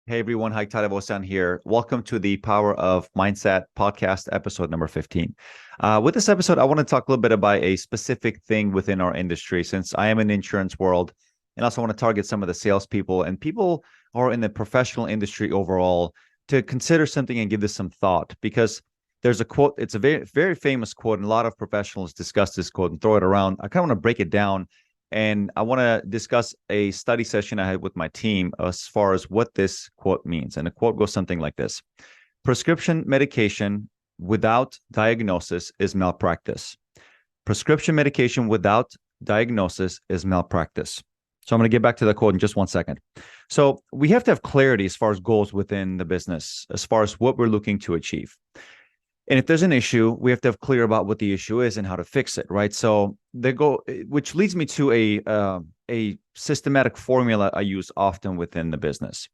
Hey everyone, Hi Tadavo-san here. Welcome to the Power of Mindset podcast, episode number 15. With this episode, I want to talk a little bit about a specific thing within our industry, since I am in the insurance world, and also want to target some of the salespeople and people who are in the professional industry overall to consider something and give this some thought. Because there's a quote, it's a very, very famous quote, and a lot of professionals discuss this quote and throw it around. I kind of want to break it down and I want to discuss a study session I had with my team as far as what this quote means. And the quote goes something like this: prescription medication without diagnosis is malpractice. Prescription medication without diagnosis is malpractice. So I'm going to get back to the quote in just 1 second. So we have to have clarity as far as goals within the business, as far as what we're looking to achieve. And if there's an issue, we have to have clear about what the issue is and how to fix it, right? So which leads me to a systematic formula I use often within the business.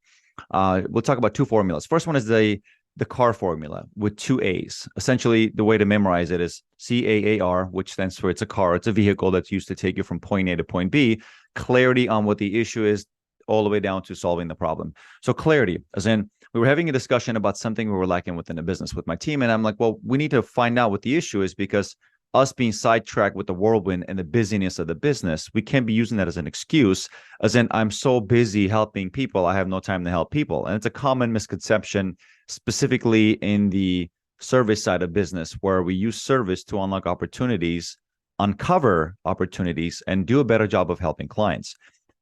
We'll talk about two formulas. First one is the CAR formula with two A's. Essentially, the way to memorize it is CAAR, which stands for it's a car, it's a vehicle that's used to take you from point A to point B. Clarity on what the issue is, all the way down to solving the problem. So clarity, as in we were having a discussion about something we were lacking within the business with my team. And I'm like, well, we need to find out what the issue is, because us being sidetracked with the whirlwind and the busyness of the business, we can't be using that as an excuse, as in I'm so busy helping people, I have no time to help people. And it's a common misconception, specifically in the service side of business, where we use service to unlock opportunities, uncover opportunities, and do a better job of helping clients.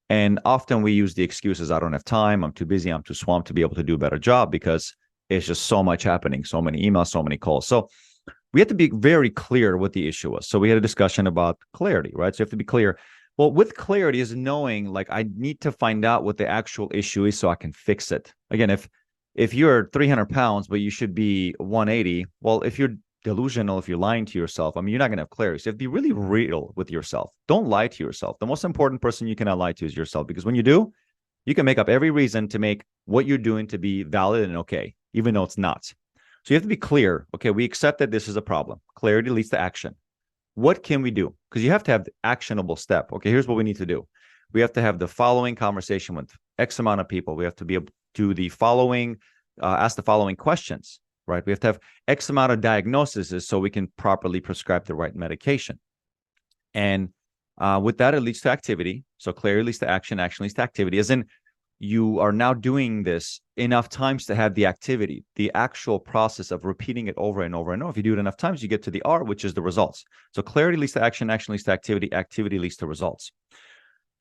And often we use the excuses, I don't have time, I'm too busy, I'm too swamped to be able to do a better job, because it's just so much happening, so many emails, so many calls. So we have to be very clear what the issue was. So we had a discussion about clarity, right? So you have to be clear. Well, with clarity is knowing, like, I need to find out what the actual issue is so I can fix it. Again, if you're 300 pounds, but you should be 180, well, if you're delusional, if you're lying to yourself, I mean, you're not going to have clarity. So you have to be really real with yourself. Don't lie to yourself. The most important person you cannot lie to is yourself, because when you do, you can make up every reason to make what you're doing to be valid and okay, even though it's not. So you have to be clear. Okay, we accept that this is a problem. Clarity leads to action. What can we do? Because you have to have the actionable step. Okay, here's what we need to do. We have to have the following conversation with X amount of people. We have to be able to do the following, ask the following questions. Right? We have to have X amount of diagnoses so we can properly prescribe the right medication. And with that, it leads to activity. So clarity leads to action, action leads to activity, as in you are now doing this enough times to have the activity, the actual process of repeating it over and over and over. If you do it enough times, you get to the R, which is the results. So clarity leads to action, action leads to activity, activity leads to results.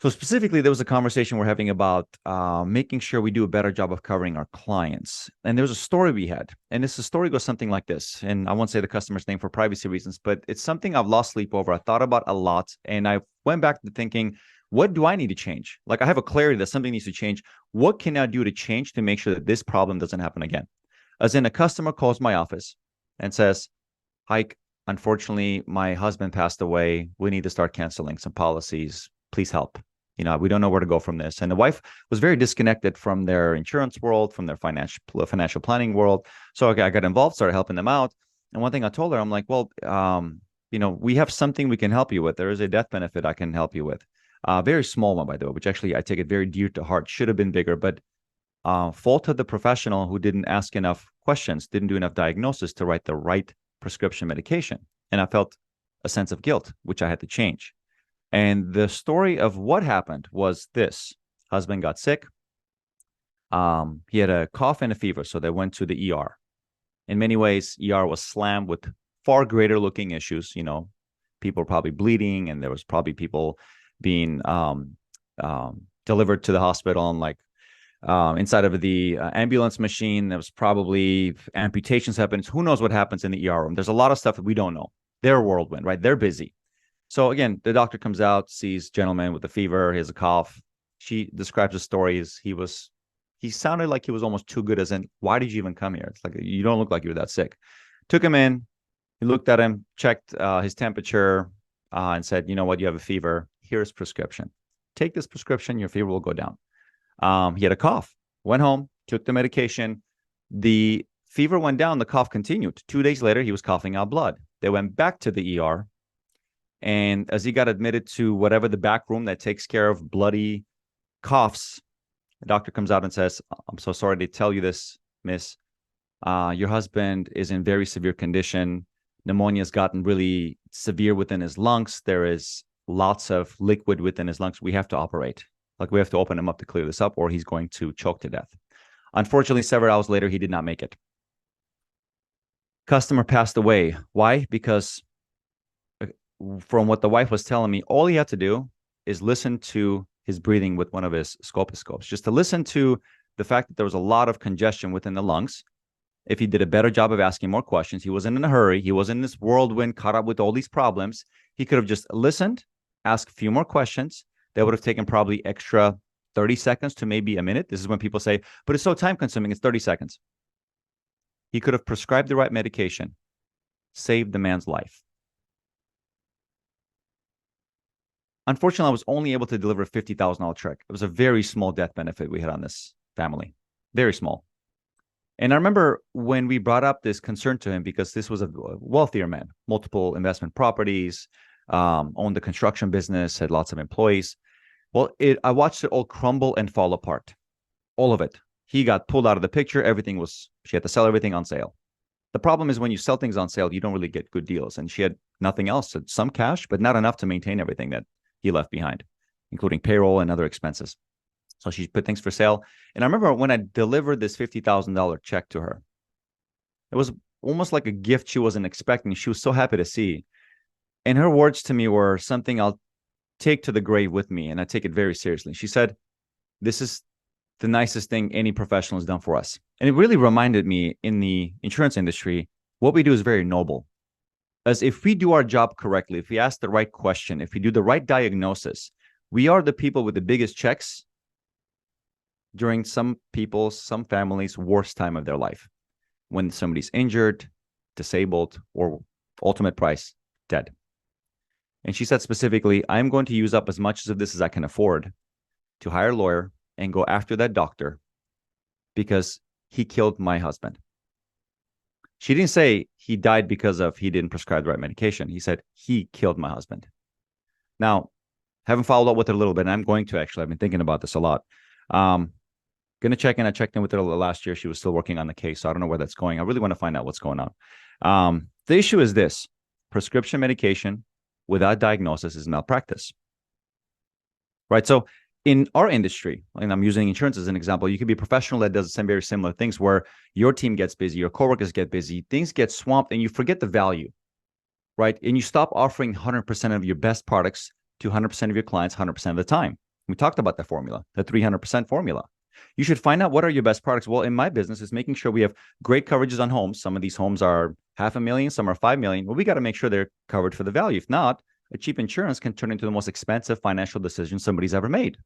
So specifically, there was a conversation we're having about making sure we do a better job of covering our clients. And there was a story we had. And this story goes something like this. And I won't say the customer's name for privacy reasons, but it's something I've lost sleep over. I thought about a lot. And I went back to thinking, what do I need to change? Like, I have a clarity that something needs to change. What can I do to change to make sure that this problem doesn't happen again? As in, a customer calls my office and says, "Hi, unfortunately, my husband passed away. We need to start canceling some policies. Please help. We don't know where to go from this." And the wife was very disconnected from their insurance world, from their financial planning world. So okay, I got involved, started helping them out. And one thing I told her, I'm like, well, we have something we can help you with. There is a death benefit I can help you with. Very small one, by the way, which actually I take it very dear to heart. Should have been bigger, but fault of the professional who didn't ask enough questions, didn't do enough diagnosis to write the right prescription medication. And I felt a sense of guilt, which I had to change. And the story of what happened was this: husband got sick. He had a cough and a fever, so they went to the ER. In many ways, ER was slammed with far greater looking issues. People were probably bleeding, and there was probably people being delivered to the hospital and inside of the ambulance machine. There was probably amputations happening. Who knows what happens in the ER room? There's a lot of stuff that we don't know. They're a whirlwind, right? They're busy. So again, the doctor comes out, sees gentleman with a fever, he has a cough. She describes the story as he sounded like he was almost too good, as in, why did you even come here? It's like, you don't look like you're that sick. Took him in, he looked at him, checked his temperature, and said, you know what, you have a fever. Here's prescription. Take this prescription, your fever will go down. He had a cough, went home, took the medication. The fever went down, the cough continued. 2 days later, he was coughing out blood. They went back to the ER. And as he got admitted to whatever the back room that takes care of bloody coughs, The doctor comes out and says, I'm so sorry to tell you this, miss. Your husband is in very severe condition. Pneumonia has gotten really severe within his lungs. There is lots of liquid within his lungs. We have to operate. Like, we have to open him up to clear this up, or he's going to choke to death. Unfortunately, several hours later, he did not make it. Customer passed away. Why? Because from what the wife was telling me, all he had to do is listen to his breathing with one of his scopes, just to listen to the fact that there was a lot of congestion within the lungs. If he did a better job of asking more questions, he wasn't in a hurry. He wasn't in this whirlwind caught up with all these problems. He could have just listened, asked a few more questions. That would have taken probably extra 30 seconds to maybe a minute. This is when people say, but it's so time consuming, it's 30 seconds. He could have prescribed the right medication, saved the man's life. Unfortunately, I was only able to deliver a $50,000 check. It was a very small death benefit we had on this family, very small. And I remember when we brought up this concern to him, because this was a wealthier man, multiple investment properties, owned the construction business, had lots of employees. Well, I watched it all crumble and fall apart, all of it. He got pulled out of the picture. She had to sell everything on sale. The problem is when you sell things on sale, you don't really get good deals. And she had nothing else, some cash, but not enough to maintain everything that he left behind, including payroll and other expenses. So she put things for sale. And I remember when I delivered this $50,000 check to her, it was almost like a gift she wasn't expecting. She was so happy to see. And her words to me were something I'll take to the grave with me, and I take it very seriously. She said, this is the nicest thing any professional has done for us. And it really reminded me, in the insurance industry, what we do is very noble. As if we do our job correctly, if we ask the right question, if we do the right diagnosis, we are the people with the biggest checks during some families' worst time of their life. When somebody's injured, disabled, or ultimate price, dead. And she said specifically, I'm going to use up as much of this as I can afford to hire a lawyer and go after that doctor because he killed my husband. She didn't say he died because he didn't prescribe the right medication. He said he killed my husband. Now, haven't followed up with her a little bit, and I'm going to actually. I've been thinking about this a lot. Going to check in. I checked in with her last year. She was still working on the case, so I don't know where that's going. I really want to find out what's going on. The issue is this: prescription medication without diagnosis is malpractice, right? So in our industry, and I'm using insurance as an example, you could be a professional that does some very similar things where your team gets busy, your coworkers get busy, things get swamped, and you forget the value, right? And you stop offering 100% of your best products to 100% of your clients 100% of the time. We talked about the formula, the 300% formula. You should find out what are your best products. Well, in my business, is making sure we have great coverages on homes. Some of these homes are $500,000, some are $5 million. Well, we got to make sure they're covered for the value. If not, a cheap insurance can turn into the most expensive financial decision somebody's ever made.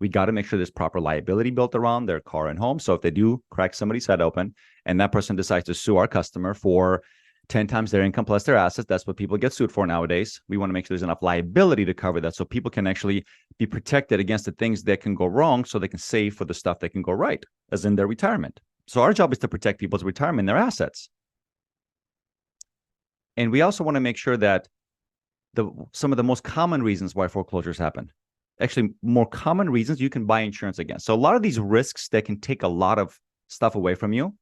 We got to make sure there's proper liability built around their car and home. So if they do crack somebody's head open and that person decides to sue our customer for 10 times their income plus their assets, that's what people get sued for nowadays. We want to make sure there's enough liability to cover that so people can actually be protected against the things that can go wrong so they can save for the stuff that can go right, as in their retirement. So our job is to protect people's retirement, their assets. And we also want to make sure that some of the most common reasons why foreclosures happen, actually more common reasons you can buy insurance against. So a lot of these risks that can take a lot of stuff away from you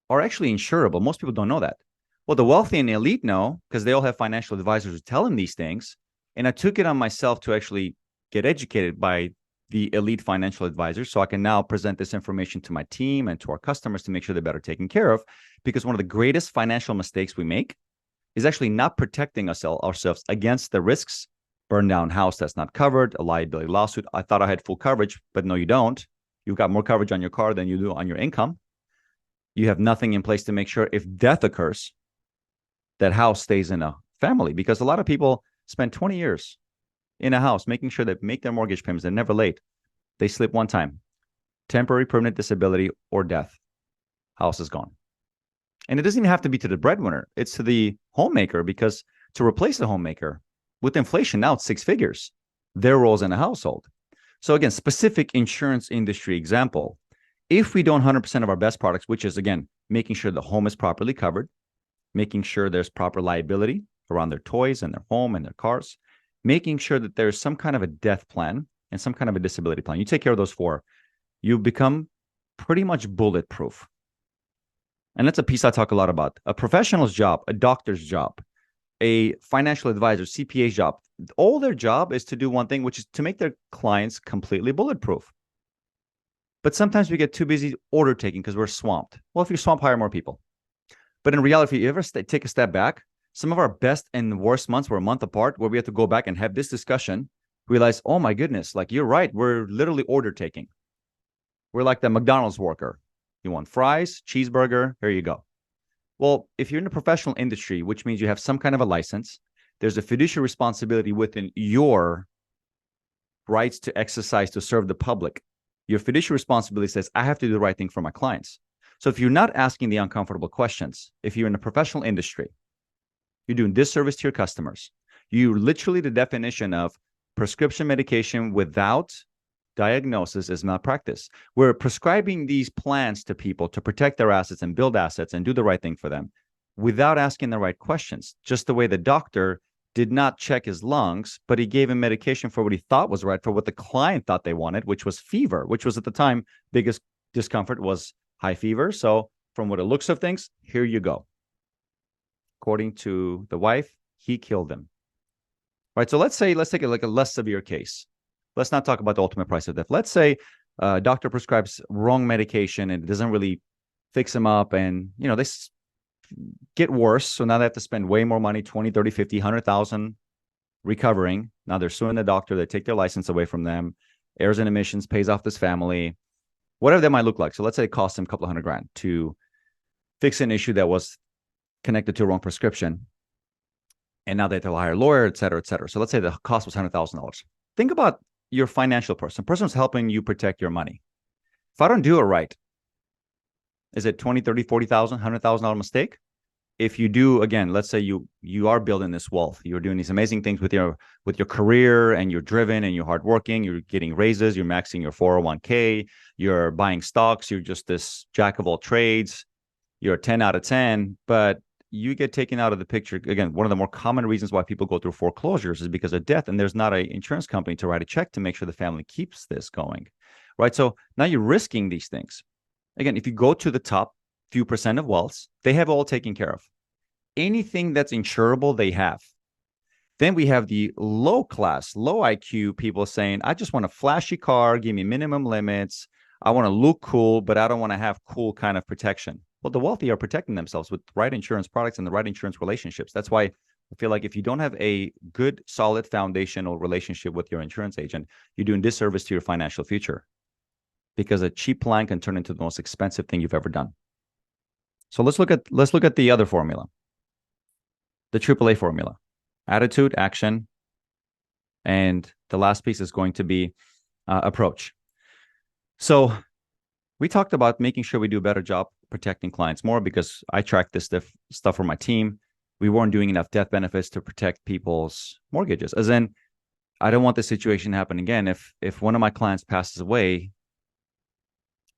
are actually insurable. Most people don't know that. Well, the wealthy and elite know because they all have financial advisors who tell them these things. And I took it on myself to actually get educated by the elite financial advisors so I can now present this information to my team and to our customers to make sure they're better taken care of. Because one of the greatest financial mistakes we make is actually not protecting ourselves against the risks. Burn down house that's not covered, a liability lawsuit. I thought I had full coverage, but no, you don't. You've got more coverage on your car than you do on your income. You have nothing in place to make sure if death occurs, that house stays in a family, because a lot of people spend 20 years in a house making sure they make their mortgage payments. They're never late. They slip one time. Temporary permanent disability or death. House is gone. And it doesn't even have to be to the breadwinner. It's to the homemaker, because to replace the homemaker, with inflation now it's 6 figures. Their roles in a household. So again, specific insurance industry example. If we don't 100% of our best products, which is again, making sure the home is properly covered, making sure there's proper liability around their toys and their home and their cars, making sure that there's some kind of a death plan and some kind of a disability plan. You take care of those four, you become pretty much bulletproof. And that's a piece I talk a lot about. A professional's job, a doctor's job, a financial advisor, CPA's job, all their job is to do one thing, which is to make their clients completely bulletproof. But sometimes we get too busy order taking because we're swamped. Well, if you're swamped, hire more people. But in reality, if you ever take a step back, some of our best and worst months were a month apart where we had to go back and have this discussion, realize, oh my goodness, like you're right. We're literally order taking. We're like the McDonald's worker. You want fries, cheeseburger, here you go. Well, if you're in the professional industry, which means you have some kind of a license, there's a fiduciary responsibility within your rights to exercise to serve the public. Your fiduciary responsibility says, I have to do the right thing for my clients. So if you're not asking the uncomfortable questions, if you're in the professional industry, you're doing disservice to your customers. You literally, the definition of prescription medication without diagnosis is malpractice. We're prescribing these plans to people to protect their assets and build assets and do the right thing for them without asking the right questions. Just the way the doctor did not check his lungs, but he gave him medication for what he thought was right, for what the client thought they wanted, which was fever, which was at the time biggest discomfort was high fever. So from what it looks of things, here you go. According to the wife, he killed him. Right. So let's take it like a less severe case. Let's not talk about the ultimate price of death. Let's say a doctor prescribes wrong medication and it doesn't really fix them up. And, they get worse. So now they have to spend way more money, 20, 30, 50, 100,000 recovering. Now they're suing the doctor. They take their license away from them. Errors and omissions, pays off this family, whatever that might look like. So let's say it costs them a couple of $100,000 to fix an issue that was connected to a wrong prescription. And now they have to hire a lawyer, et cetera, et cetera. So let's say the cost was $100,000. Think about your financial person who's helping you protect your money. If I don't do it right, is it 20, 30, 40,000, $100,000 mistake? If you do, again, let's say you are building this wealth, you're doing these amazing things with your career, and you're driven and you're hardworking, you're getting raises, you're maxing your 401k, you're buying stocks, you're just this jack of all trades, you're a 10 out of 10, but you get taken out of the picture. Again, one of the more common reasons why people go through foreclosures is because of death, and there's not an insurance company to write a check to make sure the family keeps this going, right? So now you're risking these things. Again, if you go to the top few percent of wealths, they have all taken care of. Anything that's insurable, they have. Then we have the low class, low IQ people saying, I just want a flashy car, give me minimum limits. I want to look cool, but I don't want to have cool kind of protection. Well, the wealthy are protecting themselves with the right insurance products and the right insurance relationships. That's why I feel like if you don't have a good, solid foundational relationship with your insurance agent, you're doing disservice to your financial future, because a cheap plan can turn into the most expensive thing you've ever done. So let's look at the other formula, the AAA formula: attitude, action, and the last piece is going to be approach. So we talked about making sure we do a better job protecting clients more, because I track this stuff for my team. We weren't doing enough death benefits to protect people's mortgages. As in, I don't want the situation to happen again. If one of my clients passes away,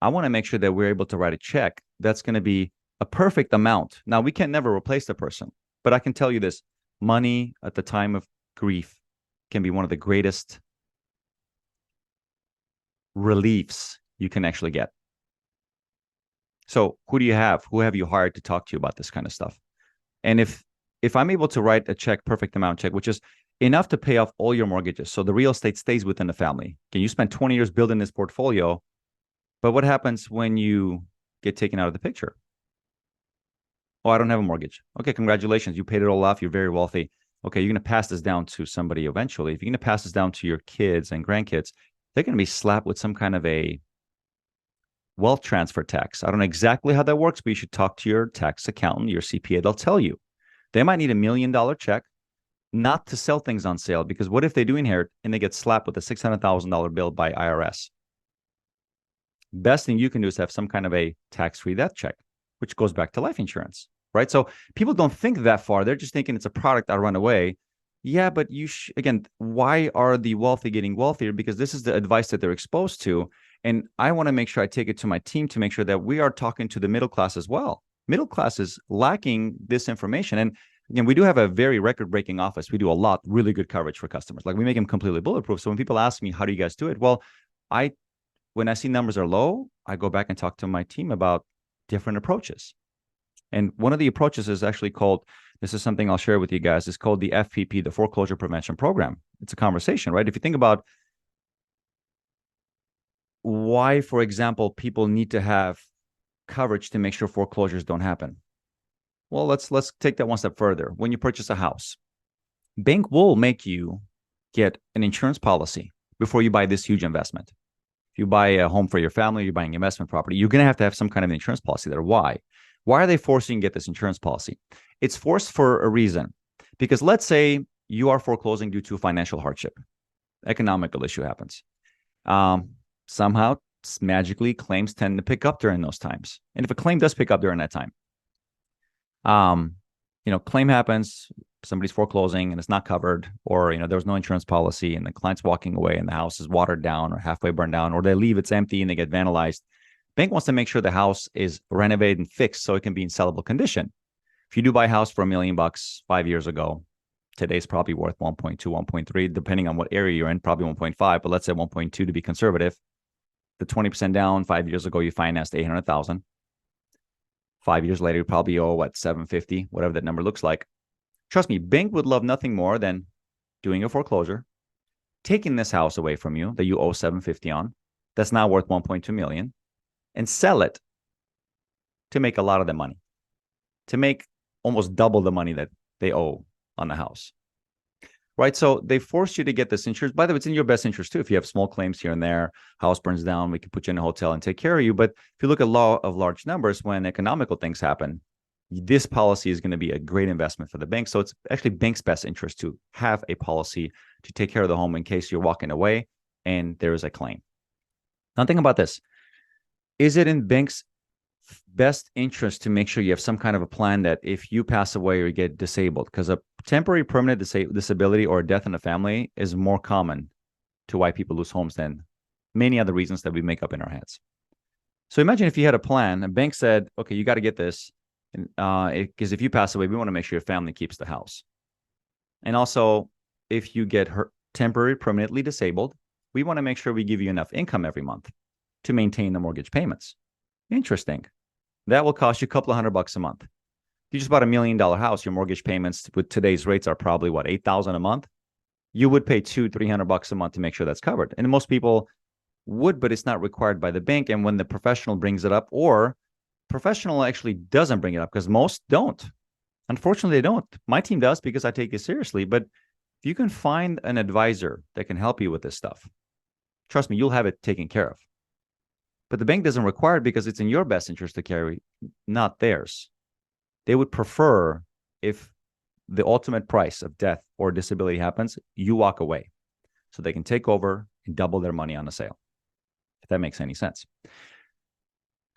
I want to make sure that we're able to write a check that's going to be a perfect amount. Now, we can never replace the person, but I can tell you this: money at the time of grief can be one of the greatest reliefs you can actually get. So who do you have? Who have you hired to talk to you about this kind of stuff? And if I'm able to write a check, perfect amount check, which is enough to pay off all your mortgages, so the real estate stays within the family. Can you spend 20 years building this portfolio? But what happens when you get taken out of the picture? Oh, I don't have a mortgage. Okay, congratulations. You paid it all off. You're very wealthy. Okay, you're going to pass this down to somebody eventually. If you're going to pass this down to your kids and grandkids, they're going to be slapped with some kind of a wealth transfer tax. I don't know exactly how that works, but you should talk to your tax accountant, your CPA. They'll tell you. They might need $1 million check, not to sell things on sale, because what if they do inherit and they get slapped with a $600,000 bill by IRS? Best thing you can do is have some kind of a tax-free death check, which goes back to life insurance, right? So people don't think that far. They're just thinking it's a product I run away. Yeah, but again, why are the wealthy getting wealthier? Because this is the advice that they're exposed to. And I want to make sure I take it to my team to make sure that we are talking to the middle class as well. Middle class is lacking this information. And again, we do have a very record-breaking office. We do a lot, really good coverage for customers. Like we make them completely bulletproof. So when people ask me, how do you guys do it? Well, when I see numbers are low, I go back and talk to my team about different approaches. And one of the approaches is actually called, this is something I'll share with you guys, is called the FPP, the Foreclosure Prevention Program. It's a conversation, right? If you think about why, for example, people need to have coverage to make sure foreclosures don't happen. Well, let's take that one step further. When you purchase a house, bank will make you get an insurance policy before you buy this huge investment. If you buy a home for your family, you're buying investment property, you're going to have some kind of insurance policy there. Why? Why are they forcing you to get this insurance policy? It's forced for a reason. Because let's say you are foreclosing due to financial hardship. Economical issue happens. Somehow, magically, claims tend to pick up during those times. And if a claim does pick up during that time, claim happens, somebody's foreclosing and it's not covered, or, there was no insurance policy and the client's walking away and the house is watered down or halfway burned down, or they leave, it's empty and they get vandalized. Bank wants to make sure the house is renovated and fixed so it can be in sellable condition. If you do buy a house for $1 million 5 years ago, today's probably worth 1.2, 1.3, depending on what area you're in, probably 1.5, but let's say 1.2 to be conservative. The 20% down 5 years ago, you financed $800,000. 5 years later, you probably owe $750, whatever that number looks like. Trust me, bank would love nothing more than doing a foreclosure, taking this house away from you that you owe $750 on, that's now worth $1.2 million, and sell it to make a lot of the money, to make almost double the money that they owe on the house. Right? So they force you to get this insurance. By the way, it's in your best interest too. If you have small claims here and there, house burns down, we can put you in a hotel and take care of you. But if you look at law of large numbers, when economical things happen, this policy is going to be a great investment for the bank. So it's actually bank's best interest to have a policy to take care of the home in case you're walking away and there is a claim. Now think about this. Is it in bank's best interest to make sure you have some kind of a plan that if you pass away or you get disabled, because a temporary permanent disability or a death in the family is more common to why people lose homes than many other reasons that we make up in our heads. So imagine if you had a plan, a bank said, okay, you got to get this, because if you pass away, we want to make sure your family keeps the house. And also, if you get temporary permanently disabled, we want to make sure we give you enough income every month to maintain the mortgage payments. Interesting. That will cost you a couple of $100 a month. If you just bought $1 million house, your mortgage payments with today's rates are probably $8,000 a month. You would pay $200-300 a month to make sure that's covered. And most people would, but it's not required by the bank. And when the professional brings it up, or professional actually doesn't bring it up, because most don't. Unfortunately, they don't. My team does because I take it seriously. But if you can find an advisor that can help you with this stuff, trust me, you'll have it taken care of. But the bank doesn't require it because it's in your best interest to carry, not theirs. They would prefer if the ultimate price of death or disability happens, you walk away so they can take over and double their money on the sale, if that makes any sense.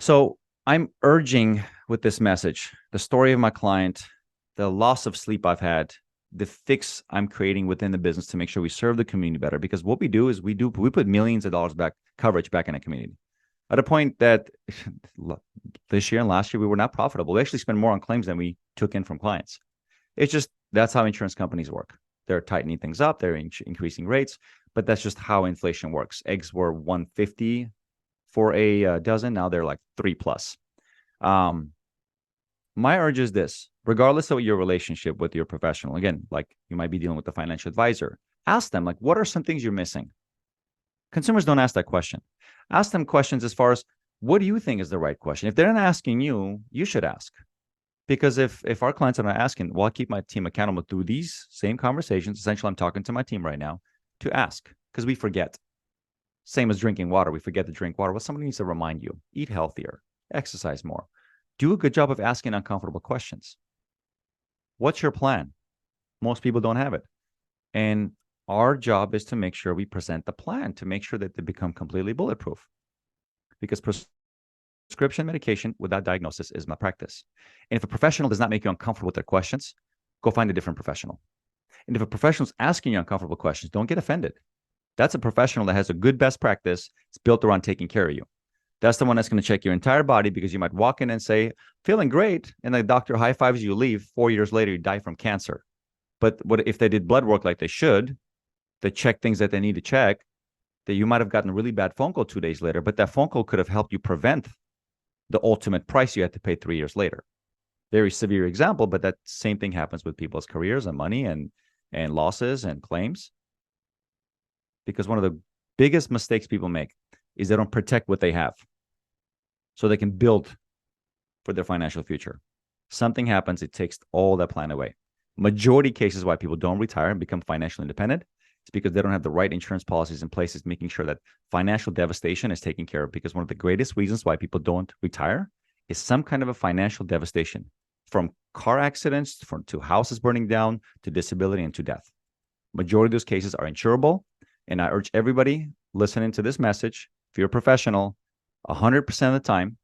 So I'm urging with this message, the story of my client, the loss of sleep I've had, the fix I'm creating within the business to make sure we serve the community better. Because what we do is we put millions of dollars coverage back in the community. At a point that this year and last year, we were not profitable. We actually spent more on claims than we took in from clients. It's just, that's how insurance companies work. They're tightening things up. They're increasing rates, but that's just how inflation works. Eggs were $1.50 for a dozen. Now they're like $3+. My urge is this, regardless of your relationship with your professional, again, like you might be dealing with a financial advisor, ask them, like, what are some things you're missing? Consumers don't ask that question. Ask them questions as far as, what do you think is the right question? If they're not asking you, you should ask. Because if our clients are not asking, well, I keep my team accountable through these same conversations. Essentially, I'm talking to my team right now to ask, because we forget. Same as drinking water. We forget to drink water. Well, somebody needs to remind you. Eat healthier. Exercise more. Do a good job of asking uncomfortable questions. What's your plan? Most people don't have it. And our job is to make sure we present the plan to make sure that they become completely bulletproof. Because prescription medication without diagnosis is malpractice. And if a professional does not make you uncomfortable with their questions, go find a different professional. And if a professional is asking you uncomfortable questions, don't get offended. That's a professional that has a good best practice. It's built around taking care of you. That's the one that's going to check your entire body, because you might walk in and say, feeling great, and the doctor high fives you, leave. 4 years later, you die from cancer. But what if they did blood work like they should? They check things that they need to check. That you might have gotten a really bad phone call 2 days later, but that phone call could have helped you prevent the ultimate price you had to pay 3 years later. Very severe example, but that same thing happens with people's careers and money and losses and claims. Because one of the biggest mistakes people make is they don't protect what they have so they can build for their financial future. Something happens, it takes all that plan away. Majority cases why people don't retire and become financially independent is because they don't have the right insurance policies in place, making sure that financial devastation is taken care of. Because one of the greatest reasons why people don't retire is some kind of a financial devastation, from car accidents to houses burning down to disability and to death. Majority of those cases are insurable. And I urge everybody listening to this message, if you're a professional, 100% of the time,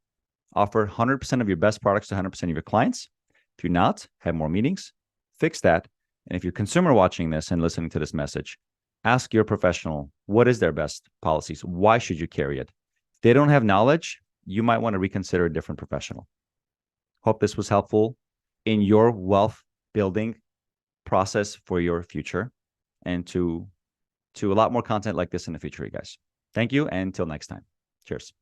offer 100% of your best products to 100% of your clients. If you're not, have more meetings, fix that. And if you're a consumer watching this and listening to this message, ask your professional, what is their best policies? Why should you carry it? If they don't have knowledge, you might want to reconsider a different professional. Hope this was helpful in your wealth building process for your future, and to a lot more content like this in the future, you guys. Thank you, and until next time. Cheers.